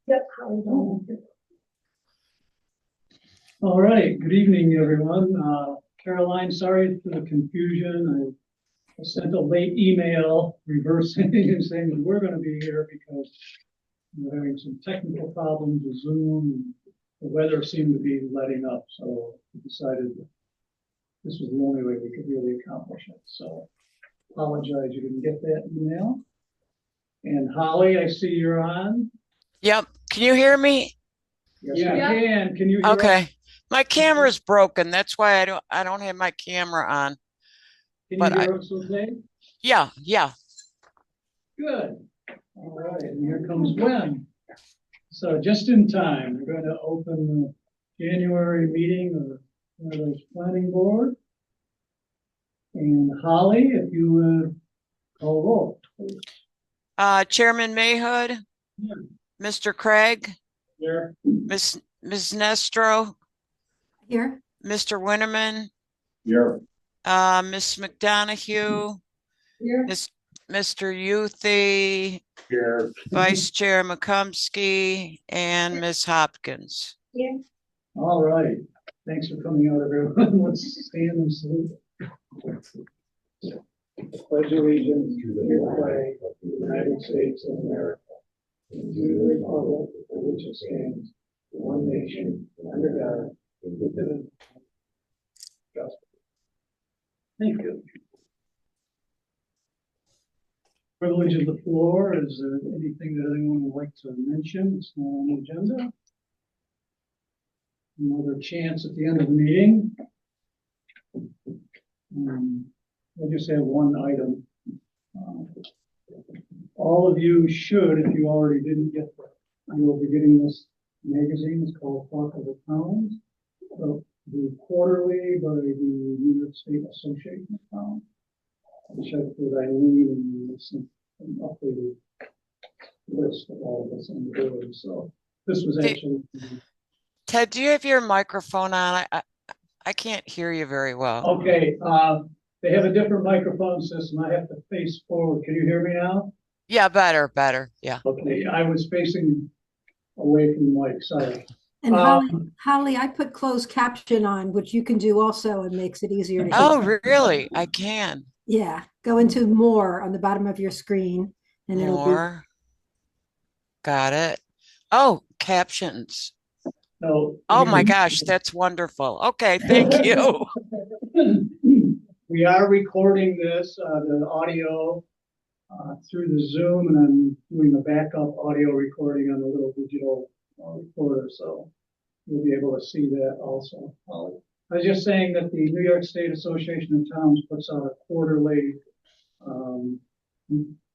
Yep. All right, good evening, everyone. Caroline, sorry for the confusion. I sent a late email reversing and saying that we're going to be here because we're having some technical problems with Zoom. The weather seemed to be letting up, so we decided that this was the only way we could really accomplish it. So apologize you didn't get that email. And Holly, I see you're on. Yep. Can you hear me? Yes, I can. Can you hear Okay. us? My camera's broken. That's why I don't have my camera on. Can But you hear us okay? Yeah. Good. All right, and here comes Gwen. So just in time, we're going to open the January meeting of the planning board. And Holly, if you would call roll, please. Chairman Mayhood, Here. Mr. Craig, Here. Ms. Nestro, Here. Mr. Winterman, Here. Ms. McDonough, Here. Mr. Youthy, Here. Vice Chair McComsky, and Ms. Hopkins. Here. All right. Thanks for coming out, everyone. Let's stand and salute. Pledge allegiance to the flag of the United States of America, and to the republic for which it stands, one nation, under God, indivisible. Thank you. Privilege of the floor. Is there anything that anyone would like to mention? It's not on the agenda. Another chance at the end of the meeting. I just have one item. All of you should, if you already didn't get that, you will be getting this magazine. It's called Talk of the Towns. The quarterly by the New York State Association of Towns. I checked with Eileen and sent an updated list of all of us on the board. So this was actually. Ted, do you have your microphone on? I can't hear you very well. Okay, they have a different microphone system. I have to face forward. Can you hear me now? Yeah, better. Yeah. Okay, I was facing away from the mic, sorry. And Holly, I put closed caption on, which you can do also. It makes it easier to hear. Oh, really? I can. Yeah, go into more on the bottom of your screen and it'll be. More. Got it. Oh, captions. No. Oh my gosh, that's wonderful. Okay, thank you. We are recording this, the audio through the Zoom, and I'm doing a backup audio recording on a little digital recorder, so you'll be able to see that also. I was just saying that the New York State Association of Towns puts out a quarterly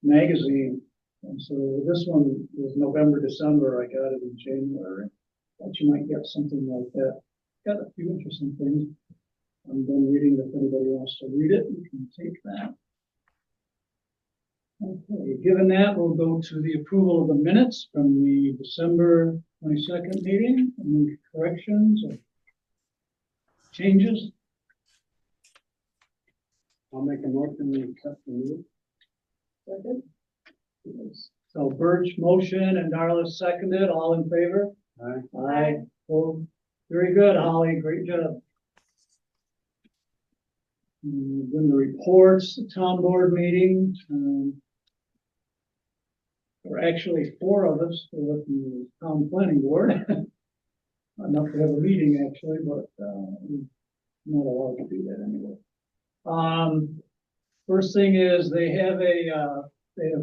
magazine, and so this one was November, December. I got it in January. But you might get something like that. Got a few interesting things. I'm done reading. If anybody wants to read it, you can take that. Okay, given that, we'll go to the approval of the minutes from the December 22nd meeting. Any corrections or changes? I'll make a motion to accept the minutes. Second. So Birch motion and Darla seconded. All in favor? Aye. Well, very good, Holly. Great job. Then the reports, the town board meeting. There were actually 4 of us from the town planning board. Enough to have a meeting, actually, but I'm not allowed to do that anyway. First thing is they have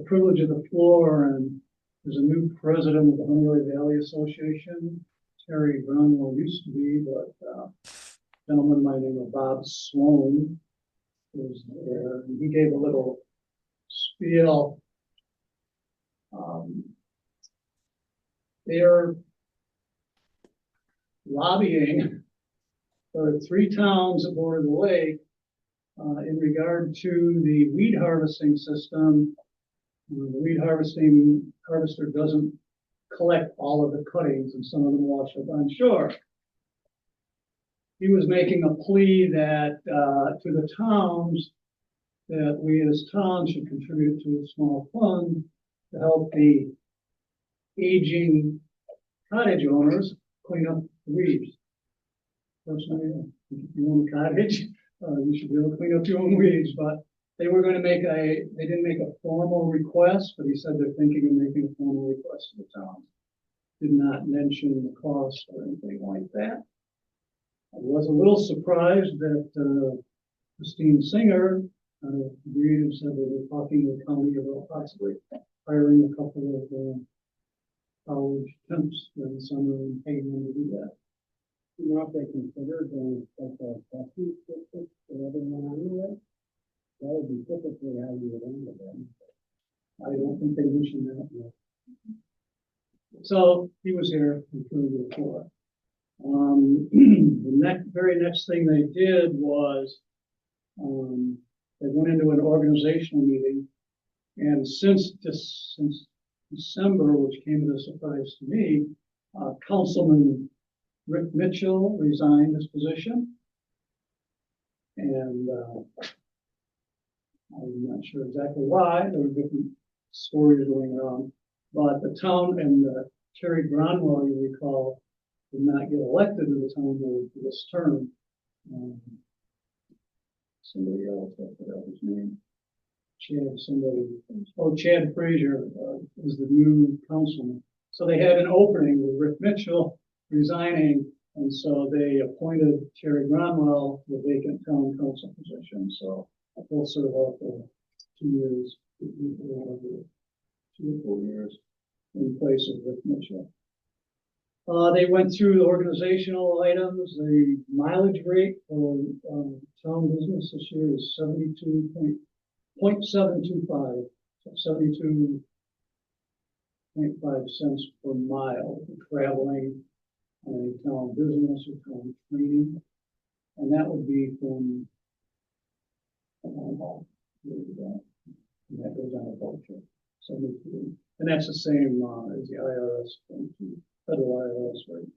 privilege of the floor, and there's a new president of the Honeyway Valley Association. Terry Brownwell used to be, but a gentleman by the name of Bob Sloan was there. And he gave a little spiel. They're lobbying for 3 towns that border the lake in regard to the weed harvesting system. The weed harvester doesn't collect all of the cuttings, and some of them wash up on shore. He was making a plea that to the towns that we as towns should contribute to a small fund to help the aging cottage owners clean up the weeds. Personally, if you own a cottage, you should be able to clean up your own weeds, but they were gonna make they didn't make a formal request, but he said they're thinking of making a formal request to the town. Did not mention the cost or anything like that. I was a little surprised that, Christine Singer, agreed and said that they're talking to the county about possibly hiring a couple of, college temps in the summer and paying them to do that. You know, if they consider doing like a testing system for everyone anyway, that would be typically how you would handle them. I don't think they mentioned that yet. So he was here before. The very next thing they did was, they went into an organizational meeting, and since December, which came as a surprise to me, Councilman Rick Mitchell resigned his position. And I'm not sure exactly why. There were different stories going around. But the town and Terry Gronwell, you recall, did not get elected to the town board for this term. Somebody else, I forgot his name. Chad Frazier is the new councilman. So they had an opening with Rick Mitchell resigning, and so they appointed Terry Gronwell to the vacant town council position. So he'll serve out for 2 years, 2 or 4 years in place of Rick Mitchell. They went through the organizational items. The mileage rate for town business this year is 72.725, so 72.5 cents per mile for traveling on a town business or town training. And that would be from and that goes on a voucher. 72. And that's the same as the IRS, federal IRS rate.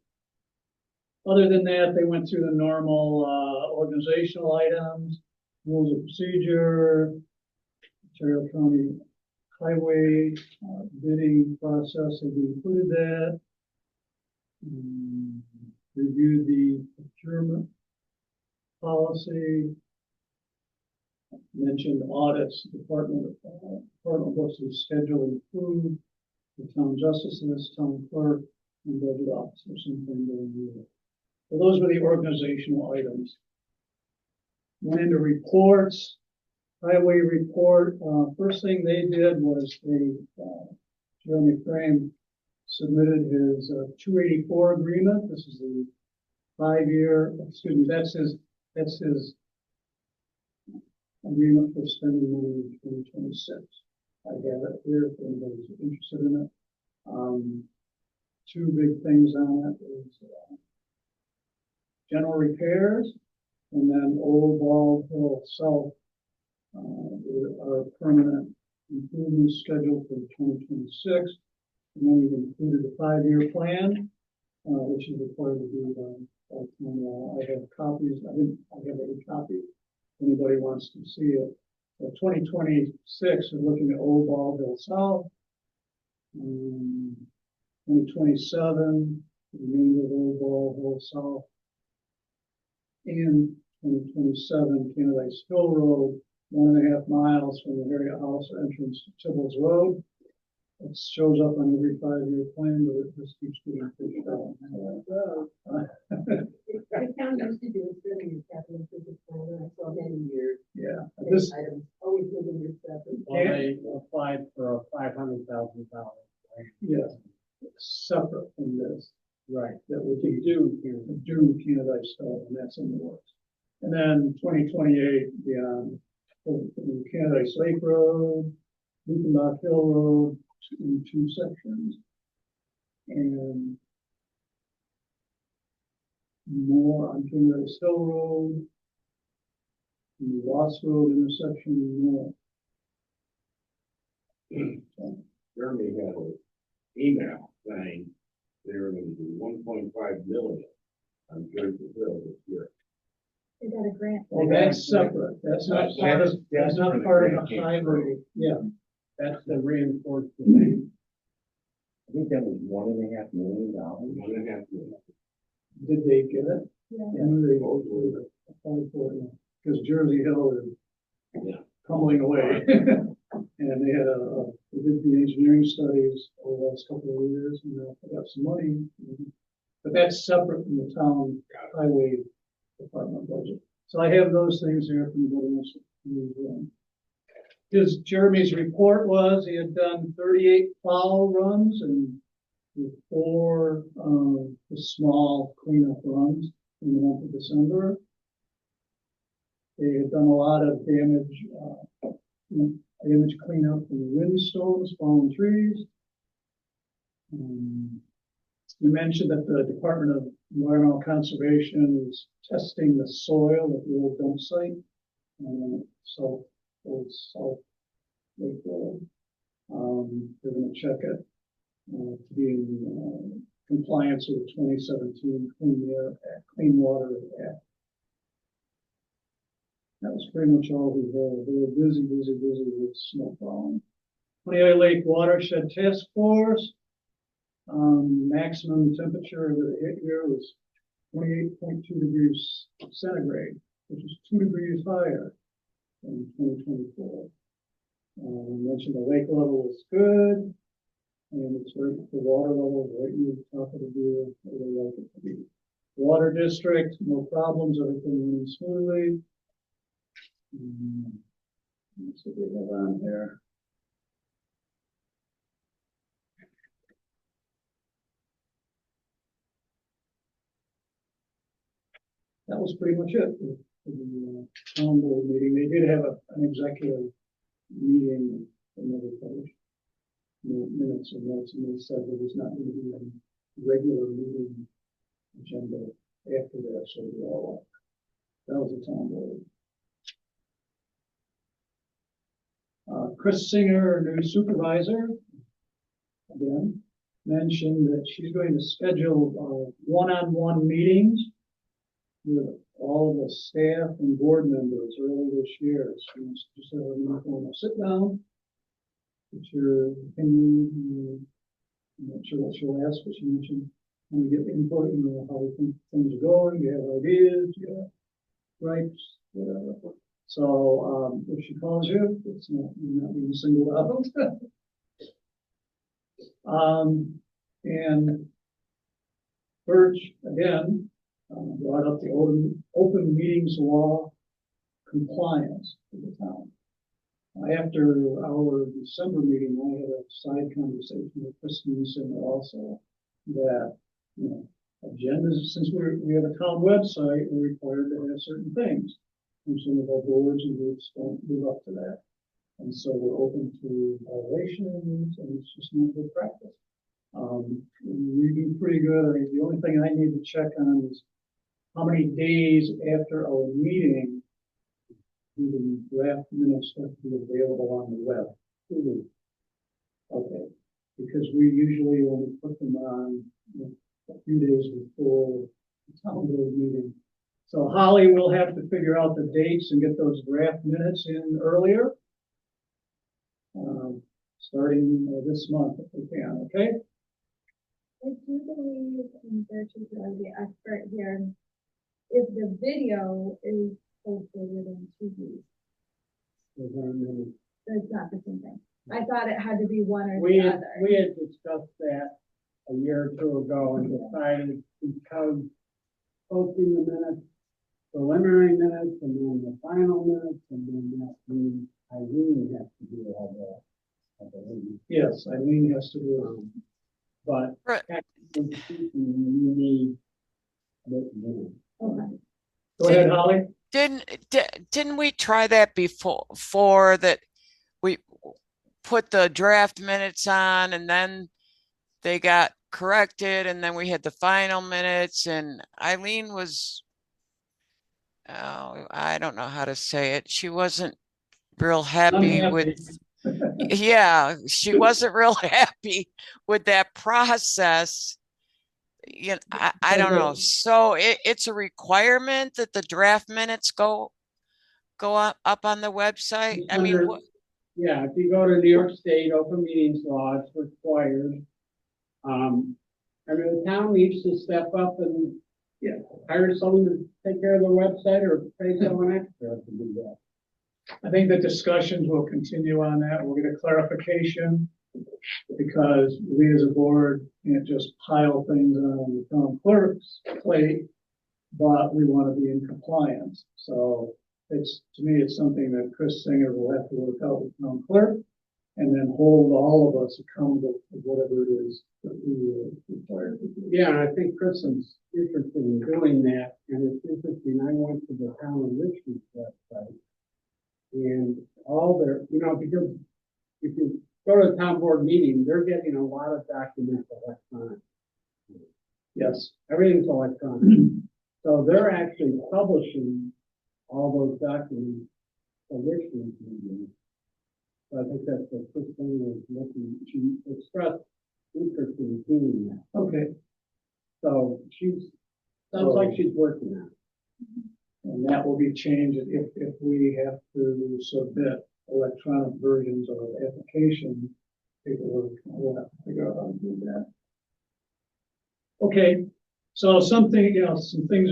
Other than that, they went through the normal organizational items, rules of procedure, Ontario County Highway bidding process. They included that. Reviewed the procurement policy. Mentioned audits, Department books and schedule improved, the town justices, town clerk, and budget officer, something during the year. So those were the organizational items. Went into reports, highway report. First thing they did was Jeremy Frame submitted his 284 agreement. This is the 5-year, excuse me, that's his agreement for spending money in 2026. I have it here if anybody's interested in it. 2 big things on it is general repairs, and then Old Bald Hill South are permanent improvements scheduled for 2026. And then we've included a 5-year plan, which is required to do I have copies. I have a copy. Anybody wants to see it. So 2026, we're looking at Old Bald Hill South. 2027, the remainder of Old Bald Hill South. And 2027, Canadice Hill Road, 1.5 miles from the Harriet House entrance to Tibbles Road. It shows up on every 5-year plan, but it just keeps getting pushed out. The town used to do a study of capital improvement plan, I saw many years. Yeah, this Items always moving your stuff. Well, they applied for a $500,000. yeah, separate from this. Right. That would be do Canadice Hill, and that's in the works. And then 2028 beyond Canadice Lake Road, Lukenbach Hill Road in 2 sections, and more on Canadice Hill Road, and the Ross Road intersection more. Jeremy had an email saying they were going to do 1.5 million on Jersey Hill this year. They got a grant. Well, that's separate. That's not part of the highway. Yeah, That's the reinforced lane. think that was $1.5 million. $1.5 million. Did they get it? Yeah. And they Supposedly. applied for it, because Jersey Hill is Yeah. tumbling away. And they had they did the engineering studies over the last couple of years, and they got some money. But that's separate from the town highway department budget. So I have those things here from the his Jeremy's report was he had done 38 plow runs and with 4 the small cleanup runs in the month of December. They had done a lot of damage cleanup from windstorms, fallen trees. You mentioned that the Department of Environmental Conservation is testing the soil at the old dump site. South Lake Road. They're gonna check it to be in compliance with the 2017 Clean Water Act. That was pretty much all we had. They were busy with snow plowing. Honey Lake Watershed Task Force. Maximum temperature that it hit here was 28.2 degrees centigrade, which is 2 degrees higher than 2024. I mentioned the lake level was good, and it's right, the water level is right near the top of the deer, where they like it to be. Water district, no problems, everything running smoothly. Let's see what we have on here. That was pretty much it for the town board meeting. They did have an executive meeting, another published minutes and notes, and they said there was not going to be a regular meeting agenda after that, so we all, that was the town board. Chris Singer, new supervisor, again, mentioned that she's going to schedule one-on-one meetings with all the staff and board members early this year. She wants to just have an informal sit down. Get your opinion. I'm not sure what she'll ask, but she mentioned when we get input, how we think things are going, you have ideas, you have gripes, whatever. So if she calls you, it's not, you're not being singled out. And Birch, again, brought up the open meetings law compliance for the town. After our December meeting, I had a side conversation with Kristen Singer also that, agendas, since we have a town website, we're required to have certain things. And some of our boards and groups don't live up to that. And so we're open to violations, and it's just not good practice. We do pretty good. I mean, the only thing I need to check on is how many days after our meeting do the draft minutes have to be available on the web. Okay, because we usually only put them on a few days before the town board meeting. So Holly will have to figure out the dates and get those draft minutes in earlier. Starting this month if we can, okay? I do believe, and Bertie's the expert here, if the video is posted within 2 weeks, that's not the same thing. I thought it had to be one or We the had, other. we had discussed that a year or two ago and decided because posting the minutes, preliminary minutes, and then the final minutes, and then that means Irene has to do all that. I believe. Yes, Eileen has to do But Right. technically speaking, you need written minutes. Okay. it. Go ahead, Holly. Didn't we try that before that we put the draft minutes on and then they got corrected and then we had the final minutes and Eileen was, oh, I don't know how to say it. She wasn't real happy with, yeah, she wasn't real happy with that process. I don't know. So it's a requirement that the draft minutes go up on the website. I mean, Yeah, if you go to New York State Open Meetings Law, it's required I mean, the town needs to step up and, Yeah. hire someone to take care of the website or pay someone extra to do that. I think the discussions will continue on that. We'll get a clarification. Because we as a board can't just pile things on the town clerk's plate, but we want to be in compliance. So it's, to me, it's something that Chris Singer will have to work out with town clerk and then hold all of us accountable for whatever it is that we are required to do. Yeah, and I think Kristen's interested in doing that, and it's interesting, I went to the town of Richmond's website. And all their, because if you go to a town board meeting, they're getting a lot of documents electronic. Yes. Everything's electronic. So they're actually publishing all those documents for Richmond's meeting. So I think that's what Kristen was looking, she expressed interest in doing that. Okay. So sounds like she's working on it. And that will be changed if we have to submit electronic versions of the application. People will have to figure out how to do that. Okay, so some things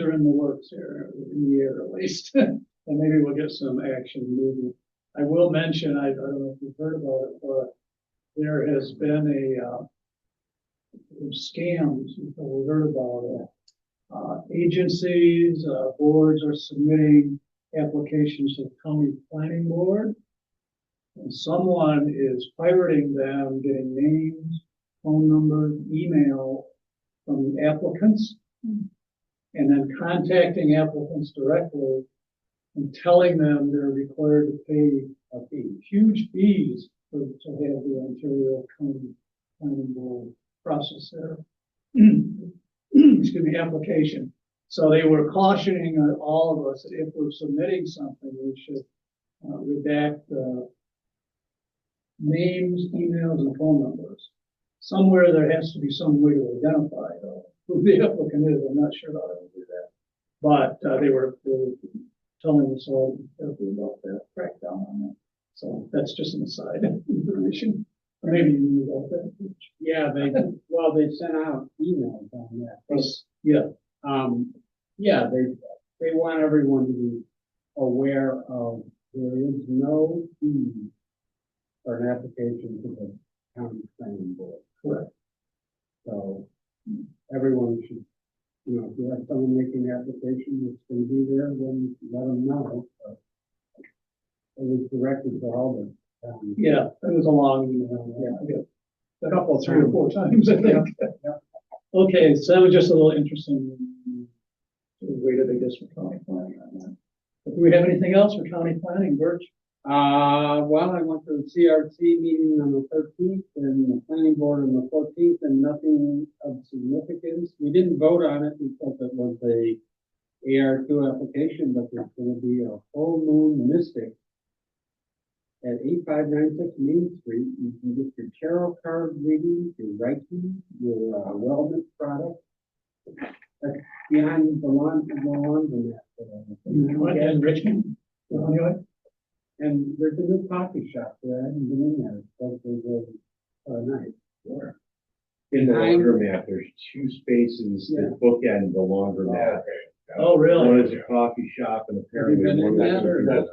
are in the works here, in the air at least, and maybe we'll get some action moving. I will mention, I don't know if you've heard about it, but there has been scams, you've probably heard about it. Agencies, boards are submitting applications to the county planning board. And someone is pirating them, getting names, phone numbers, email from the applicants, and then contacting applicants directly and telling them they're required to pay a fee, huge fees to have the Ontario County Planning Board process their excuse me, application. So they were cautioning all of us that if we're submitting something, we should redact names, emails, and phone numbers. Somewhere there has to be some way to identify who the applicant is. I'm not sure how to do that. But they were telling us all carefully about that, crackdown on that. So that's just an aside information. Maybe you knew about that. Yeah, they sent out emails on that. Yeah. Yeah, they want everyone to be aware of there is no fee for an application to the county planning board. Correct. So everyone should, if you have someone making an application that's going to be there, then let them know. But it was directed to all the Yeah, it was a long email. Yeah, I got a couple, 3 or 4 times, I think. Okay, so that was just a little interesting way to guess for county planning on that. But do we have anything else for county planning, Birch? Well, I went to the CRC meeting on the 13th and the planning board on the 14th, and nothing of significance. We didn't vote on it because it was a AR2 application, but there's going to be a full moon mystic at 8596 Main Street. You can get your tarot card reading, your Reiki, your wellness product. That's behind the laundromat. In Richmond? Anyway. And there's a new coffee shop there. I haven't been in there. It's supposed to be nice. Sure. In the laundromat, there's 2 spaces that bookend the laundromat. Oh, really? One is a coffee shop and apparently Have you been one in that, or that's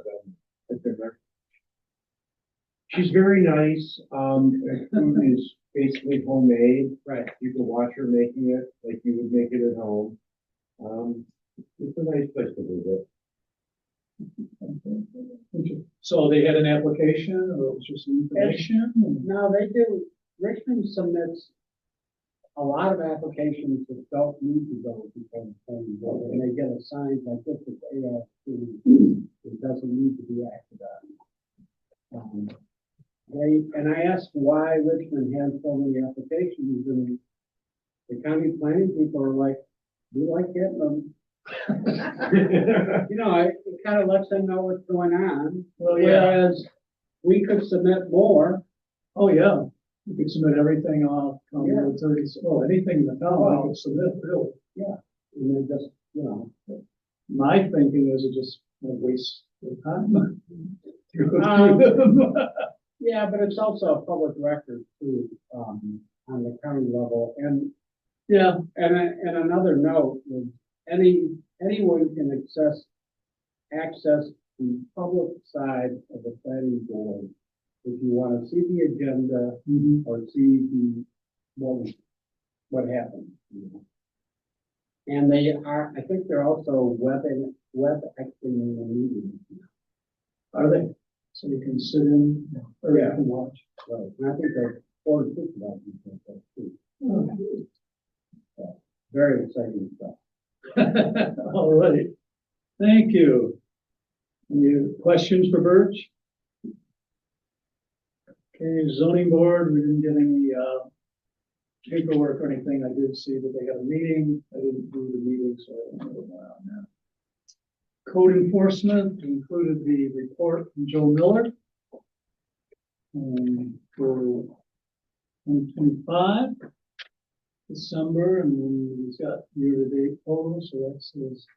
she's very nice. Her food is basically homemade. Right. You can watch her making it like you would make it at home. It's a nice place to visit. So they had an application, or it was just information? No, they do. Richmond submits a lot of applications that don't need to go before the planning board, and they get assigned like this is AR2. It doesn't need to be acted on. And I asked why Richmond has so many applications, and the county planning people are like, we like getting them. It kind of lets them know what's going on. Well, yeah. Whereas we could submit more. Oh, yeah. You could submit everything off County Road 30, anything in the town, I could submit, really. Yeah. And then just, My thinking is it just a waste of time. Yeah, but it's also a public record too, on the county level. And, Yeah, and another note is anyone can access the public side of the planning board. If you want to see the agenda mhm. or see what happened. And they are, I think they're also web acting the meeting. Are they? So you can sit in or you Yeah. can watch. Right, and I think they're 4 6 about that too. Very exciting stuff. All right. Thank you. Any questions for Birch? Okay, zoning board, we didn't get any, paperwork or anything. I did see that they had a meeting. I didn't do the meeting, so I don't know about that. Code enforcement included the report from Joe Miller. For 2025, December, and then he's got year-to-date total, so that's his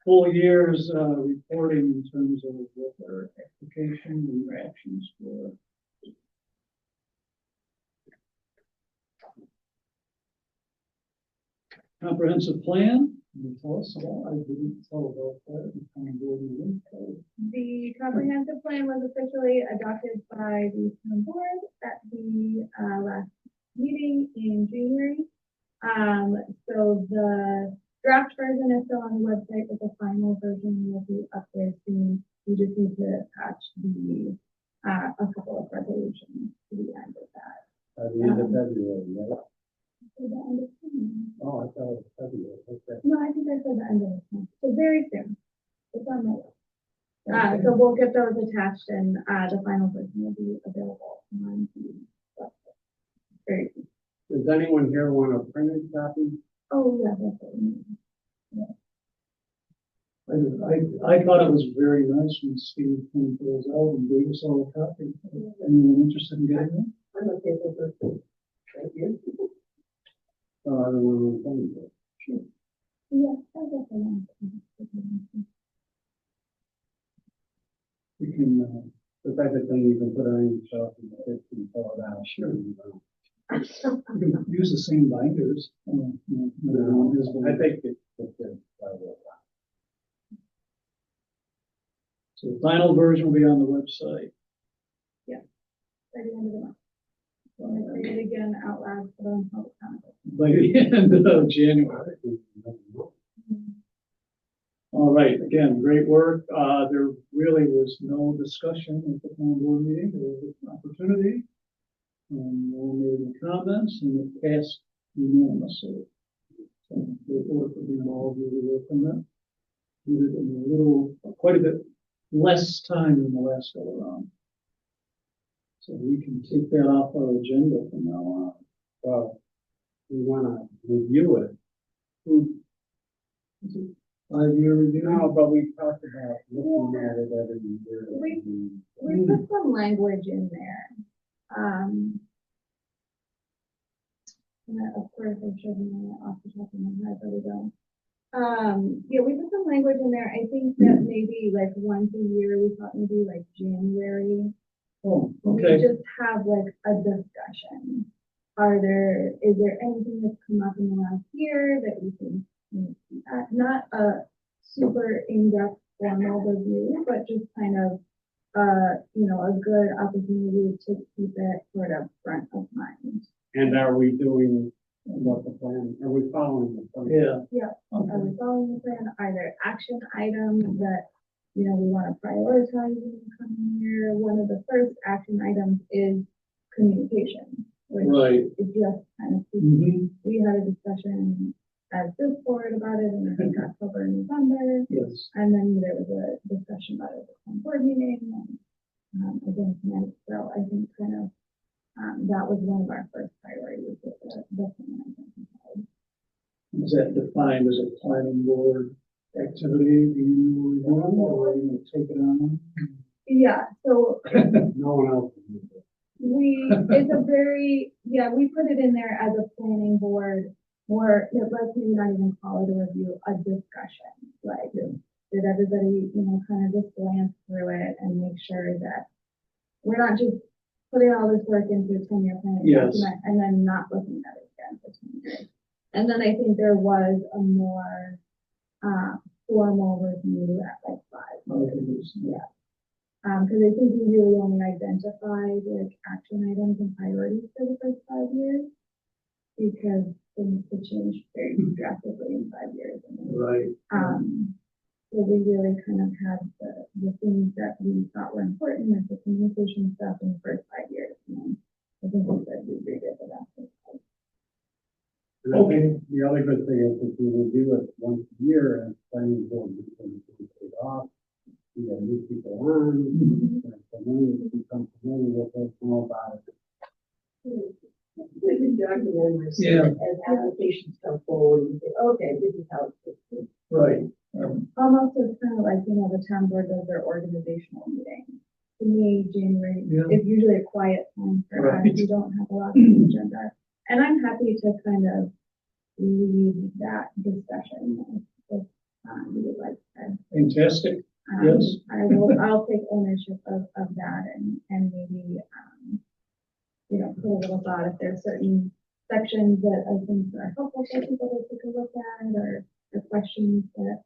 full year's, reporting in terms of what their application and their actions were. Comprehensive plan, can you tell us about, I didn't tell about that. The comprehensive plan was officially adopted by the town board at the last meeting in January. So the draft version is still on the website, but the final version will be up there soon. We just need to attach the a couple of resolutions to the end of that. At the end of February, right? To the end of June. Oh, I thought it was February, okay. No, I think I said the end of this month, so very soon. It's on the list. So we'll get those attached and the final version will be available on the website. Very soon. Does anyone here want a printed copy? Oh, yeah, that's what we need. I thought it was very nice when Steve came to us out and gave us all a copy. Anyone interested in getting one? I'm okay with this. Thank you. I don't know, anything. Yeah, I guess I want to. We can, The type of thing you can put on yourself and pull it out. Sure. we can use the same binders. I think it's good. So the final version will be on the website. By the end of the month. So I'm gonna read it again out loud for the public comment. By the end of January. All right, again, great work. There really was no discussion at the town board meeting. There was an opportunity. We'll made any comments and it passed unanimously. So great work for being all really work on that. We did it in quite a bit less time than the last go around. So we can take that off our agenda from now on. Well, we wanna review it. 5-year review? No, but we talked about looking at it every year. We put some language in there. And of course, I should know off the top of my head, but I don't. Yeah, we put some language in there. I think that maybe like once a year, we thought maybe like January. Oh, We okay. just have like a discussion. Is there anything that's come up in the last year that we can, not a super in-depth formal review, but just kind of, a good opportunity to keep it sort of front of mind. And are we doing what the plan, are we following the plan? Yeah. Are Okay. we following the plan? Are there action items that, we want to prioritize in the coming year? One of the first action items is communication, which Right. is just kind of, Mm-hmm. we had a discussion as this board about it in I think October and November. Yes. And then there was a discussion about it at the board meeting and again tonight. So I think kind of that was one of our first priorities with the plan. Is that defined as a planning board activity? Do you know, or are you going to take it on? Yeah, so No one else. is doing it. we put it in there as a planning board, or let's maybe not even call it a review, a discussion. Like, did everybody, kind of just glance through it and make sure that we're not just putting all this work into a 10-year plan Yes. document and then not looking at it again for 10 years. And then I think there was a more, formal review at like 5 years. Yeah. Because I think we really only identified like action items and priorities for the first 5 years. Because things could change very drastically in 5 years. Right. So we really kind of had the things that we thought were important, like the communication stuff in the first 5 years. And I think we said we revisit that. And I think the other good thing is if we will do it once a year and planning board is going to take off. We got new people on, and so many become familiar with it, know about it. We can document this Yeah. as applications come forward and say, okay, this is how it's. Right. Almost as kind of like, the town board does their organizational meeting. To me, January Yeah. is usually a quiet time for us. Right. We don't have a lot on the agenda. And I'm happy to kind of lead that discussion if you would like to. Fantastic. Yes. I'll take ownership of that and maybe, put a little thought if there's certain sections that I think are helpful for people to take a look at or the questions that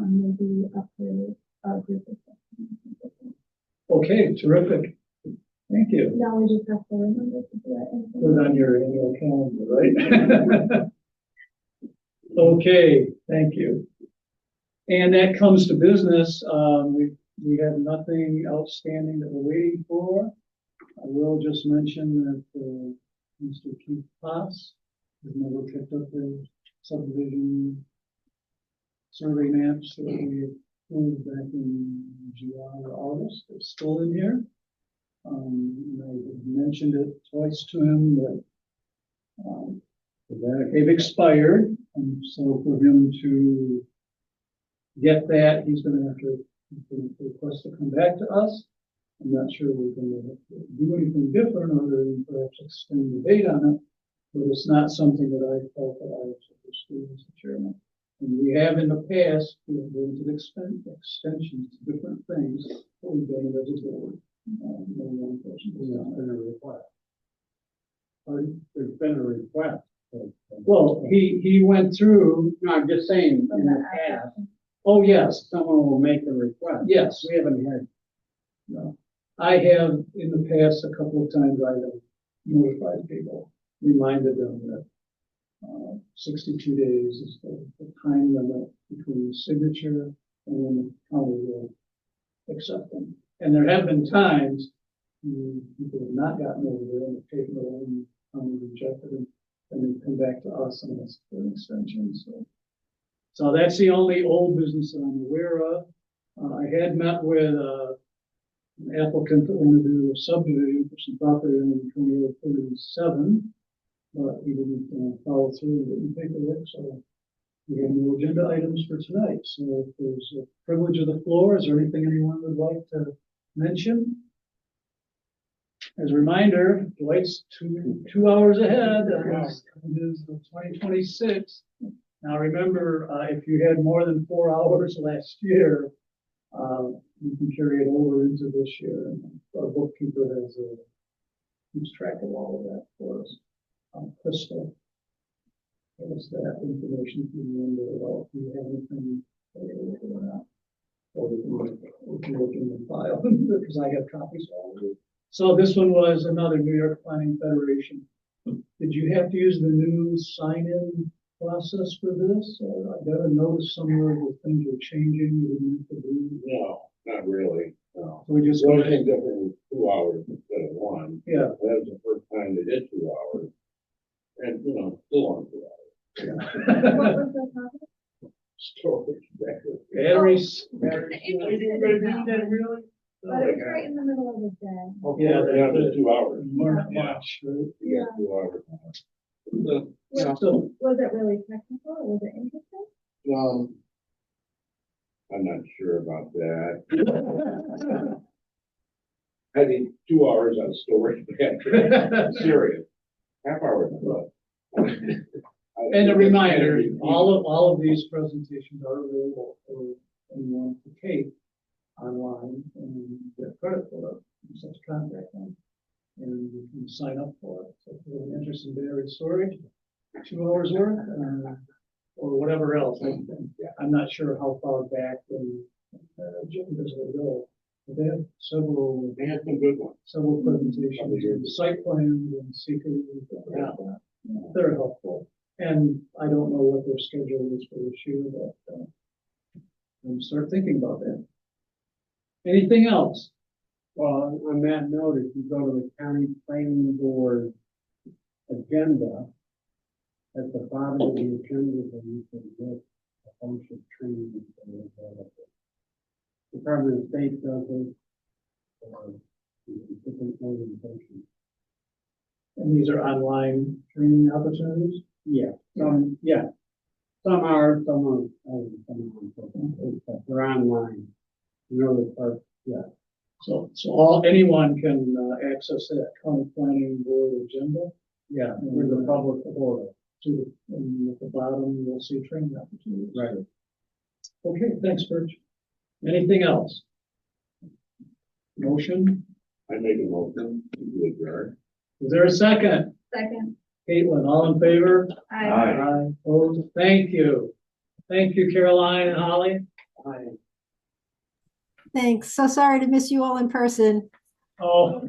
may be up to a group of questions. Okay, terrific. Thank you. Now we just have to remember to do it. Put it on your annual calendar, right? Okay, thank you. And that comes to business. We have nothing outstanding that we're waiting for. I will just mention that Mr. Keith Potts has never picked up the subdivision survey maps that we approved back in July or August. It's still in here. And I had mentioned it twice to him that they've expired, and so for him to get that, he's going to have to request to come back to us. I'm not sure we're going to have to do anything different other than perhaps extend the date on it, but it's not something that I felt that I should pursue as the chairman. And we have in the past, we have granted extensions to different things, but we've done it as a board. No one person has done There's been a request. There's been a request. Well, he went through, No, I'm just saying, in the past, oh, yes, someone will make a request. yes. We haven't had, No. I have in the past, a couple of times, I have notified people, reminded them that 62 days is the time limit between the signature and when the county will accept them. And there have been times when people have not gotten over there and have taken it and rejected it, and they come back to us and ask for an extension. So that's the only old business that I'm aware of. I had met with an applicant that wanted to do a subdivision for some property in 2837, but he didn't follow through, didn't take the work, so we have no agenda items for tonight. So if there's a privilege of the floor, is there anything anyone would like to mention? As a reminder, Dwight's two hours ahead. It is 2026. Now remember, if you had more than 4 hours last year, you can carry it over into this year. And our bookkeeper keeps track of all of that for us. Crystal has that information for you and if you have anything that you're looking at. Or we can look in the file because I have copies already. So this one was another New York Planning Federation. Did you have to use the new sign-in process for this? I got a notice somewhere that things are changing. You didn't have to do. No, not really, no. We just The only thing different was 2 hours instead of 1. Yeah. That was the first time they did 2 hours. And, still on 2 hours. What was the topic? Storage battery. Batteries. Really? But it was right in the middle of the day. Yeah, just 2 hours. Not Yeah. much, right? Yeah, 2 hours. So, Was it really technical or was it interesting? I'm not sure about that. I think 2 hours on storage battery. Serious. Half hour. and a reminder, all of these presentations are available for anyone to take online and get credit for it, such contact them. And can sign up for it. So if you have an interest in battery storage, 2 hours worth, or whatever else. I'm not sure how far back the Jim does it go. But they have several, They had some good ones. several presentations, and site plans and secret. Yeah, they're helpful. And I don't know what their schedule is for this year, but I'm start thinking about that. Anything else? Well, on that note, if you go to the county planning board agenda, at the bottom of the agenda, then you can get a bunch of trainings that are available. Department of State does it, or different organizations. And these are online training opportunities? Yeah, some are, some aren't, but they're online. You know, the part, yeah. So anyone can access that county planning board agenda. Yeah, with the public portal. And at the bottom, you'll see training opportunities. Right. Okay, thanks, Bert. Anything else? Motion? I make a motion to adjourn. Is there a second? Second. Caitlin, all in favor? I. Aye. Opposed? Thank you. Thank you, Caroline and Holly. Aye. Thanks. So sorry to miss you all in person. Oh.